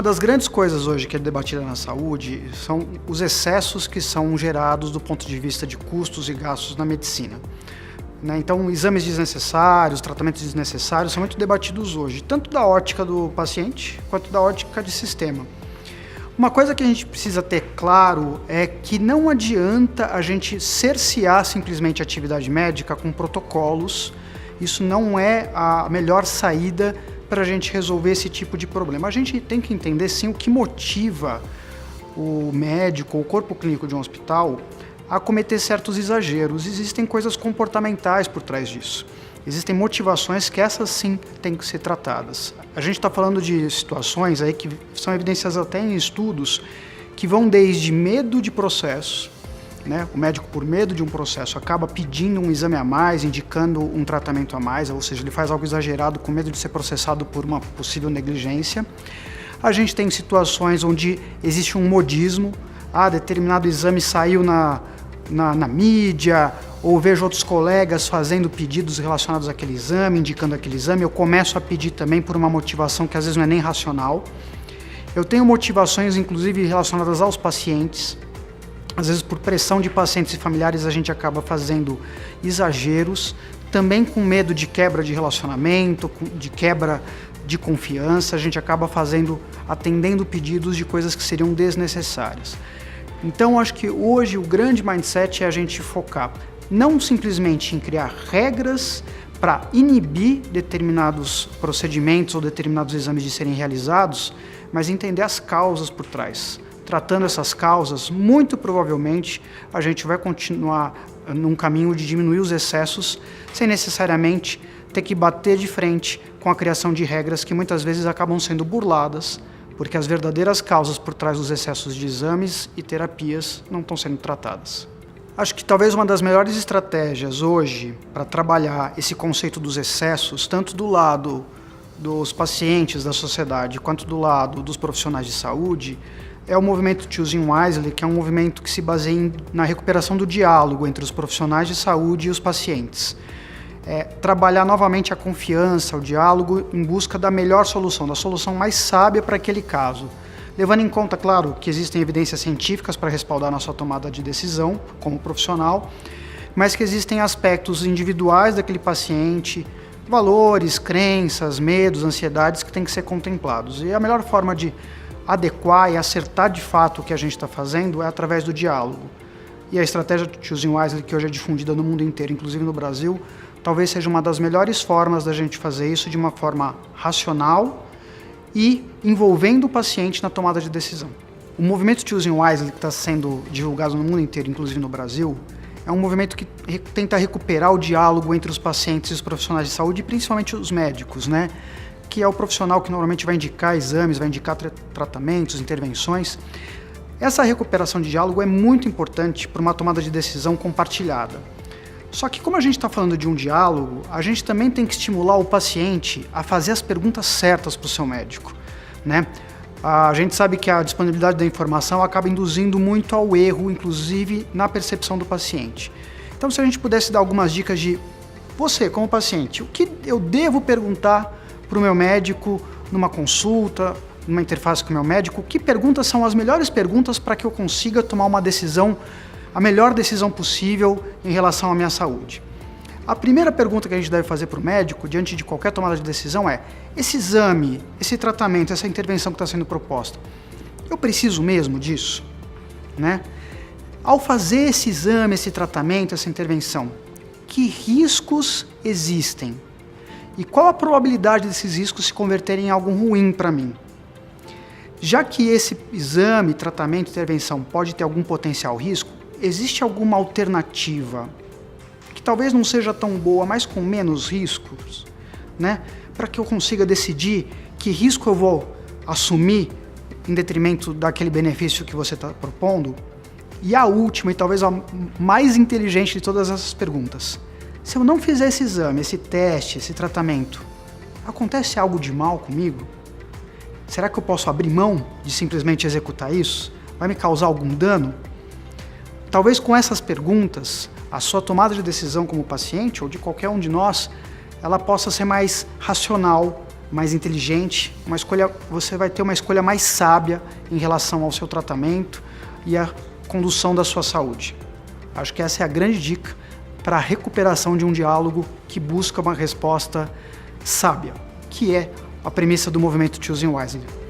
Uma das grandes coisas hoje que é debatida na saúde são os excessos que são gerados do ponto de vista de custos e gastos na medicina. Então, exames desnecessários, tratamentos desnecessários são muito debatidos hoje, tanto da ótica do paciente quanto da ótica de sistema. Uma coisa que a gente precisa ter claro é que não adianta a gente cercear simplesmente a atividade médica com protocolos. Isso não é a melhor saída para a gente resolver esse tipo de problema. A gente tem que entender, sim, o que motiva o médico ou o corpo clínico de um hospital a cometer certos exageros. Existem coisas comportamentais por trás disso. Existem motivações que essas sim têm que ser tratadas. A gente está falando de situações aí que são evidenciadas até em estudos que vão desde medo de processo, né? O médico, por medo de um processo, acaba pedindo um exame a mais, indicando um tratamento a mais, ou seja, ele faz algo exagerado com medo de ser processado por uma possível negligência. A gente tem situações onde existe um modismo, determinado exame saiu na mídia, ou vejo outros colegas fazendo pedidos relacionados àquele exame, indicando aquele exame, eu começo a pedir também por uma motivação que às vezes não é nem racional. Eu tenho motivações, inclusive, relacionadas aos pacientes. Às vezes, por pressão de pacientes e familiares, a gente acaba fazendo exageros, também com medo de quebra de relacionamento, de quebra de confiança, a gente acaba atendendo pedidos de coisas que seriam desnecessárias. Então, acho que hoje o grande mindset é a gente focar não simplesmente em criar regras para inibir determinados procedimentos ou determinados exames de serem realizados, mas entender as causas por trás. Tratando essas causas, muito provavelmente a gente vai continuar num caminho de diminuir os excessos sem necessariamente ter que bater de frente com a criação de regras que muitas vezes acabam sendo burladas, porque as verdadeiras causas por trás dos excessos de exames e terapias não estão sendo tratadas. Acho que talvez uma das melhores estratégias hoje para trabalhar esse conceito dos excessos, tanto do lado dos pacientes da sociedade quanto do lado dos profissionais de saúde, é o movimento Choosing Wisely, que é um movimento que se baseia na recuperação do diálogo entre os profissionais de saúde e os pacientes. Trabalhar novamente a confiança, o diálogo, em busca da melhor solução, da solução mais sábia para aquele caso. Levando em conta, claro, que existem evidências científicas para respaldar nossa tomada de decisão como profissional, mas que existem aspectos individuais daquele paciente, valores, crenças, medos, ansiedades que têm que ser contemplados. E a melhor forma de adequar e acertar de fato o que a gente está fazendo é através do diálogo. E a estratégia do Choosing Wisely, que hoje é difundida no mundo inteiro, inclusive no Brasil, talvez seja uma das melhores formas da gente fazer isso de uma forma racional e envolvendo o paciente na tomada de decisão. O movimento Choosing Wisely, que está sendo divulgado no mundo inteiro, inclusive no Brasil, é um movimento que tenta recuperar o diálogo entre os pacientes e os profissionais de saúde, principalmente os médicos, né? Que é o profissional que normalmente vai indicar exames, vai indicar tratamentos, intervenções. Essa recuperação de diálogo é muito importante para uma tomada de decisão compartilhada. Só que como a gente está falando de um diálogo, a gente também tem que estimular o paciente a fazer as perguntas certas para o seu médico, né? A gente sabe que a disponibilidade da informação acaba induzindo muito ao erro, inclusive na percepção do paciente. Então, se a gente pudesse dar algumas dicas de você, como paciente, o que eu devo perguntar para o meu médico numa consulta, numa interface com o meu médico, que perguntas são as melhores perguntas para que eu consiga tomar uma decisão, a melhor decisão possível em relação à minha saúde. A primeira pergunta que a gente deve fazer para o médico, diante de qualquer tomada de decisão, é: esse exame, esse tratamento, essa intervenção que está sendo proposta, eu preciso mesmo disso? Né? Ao fazer esse exame, esse tratamento, essa intervenção, que riscos existem? E qual a probabilidade desses riscos se converterem em algo ruim para mim? Já que esse exame, tratamento, intervenção pode ter algum potencial risco, existe alguma alternativa que talvez não seja tão boa, mas com menos riscos, né? Para que eu consiga decidir que risco eu vou assumir em detrimento daquele benefício que você está propondo? E a última, e talvez a mais inteligente de todas essas perguntas: se eu não fizer esse exame, esse teste, esse tratamento, acontece algo de mal comigo? Será que eu posso abrir mão de simplesmente executar isso? Vai me causar algum dano? Talvez com essas perguntas, a sua tomada de decisão como paciente, ou de qualquer um de nós, ela possa ser mais racional, mais inteligente, você vai ter uma escolha mais sábia em relação ao seu tratamento e à condução da sua saúde. Acho que essa é a grande dica para a recuperação de um diálogo que busca uma resposta sábia, que é a premissa do movimento Choosing Wisely.